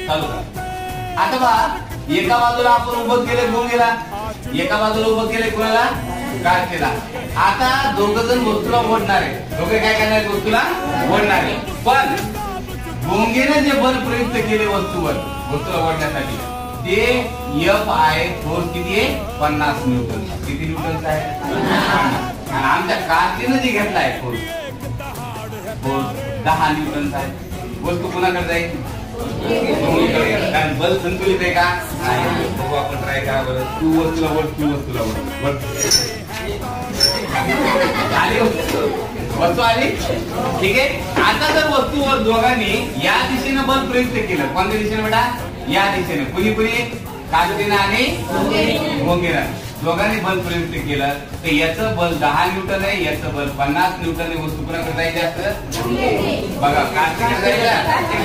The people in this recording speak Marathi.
चालू करा. आता बघा, एका बाजूला आपण उभं केले भोंगेला, एका बाजूला उभं केले कुणाला, काठीला. आता दोघ जण वस्तूला ओढणार आहे, दोघे काय करणार आहेत, वस्तूला ओढणार आहे. पण भोंगेने जे बल प्रयुक्त केले वस्तूला ओढण्यासाठी ते एफ आहे, फोर्स किती आहे, 50 न्यूटन. किती न्यूटन आहे, 50. आणि आमच्या काठीने जे घेतलाय फोर्स 10 न्यूटन आहे. वस्तू कुणाकडे जाईल, कारण बल संतुलित आहे का, बघू आपण ट्राय करा बरं. तू वस्तूला ओढ, आली वस्तू आली, ठीक आहे. आता जर वस्तूवर दोघांनी या दिशेने बल प्रयुक्त केलं, कोणत्या दिशेने बेटा, या दिशेने, कुणी काठीने आणि भोंगेने दोघांनी बल प्रयुक्त केलं तर याचं बल 10 न्यूटन आहे, याचं बल 50 न्यूटन आहे. वस्तू कुणाकडे जायची असतं, बघा काठीकडे जायचं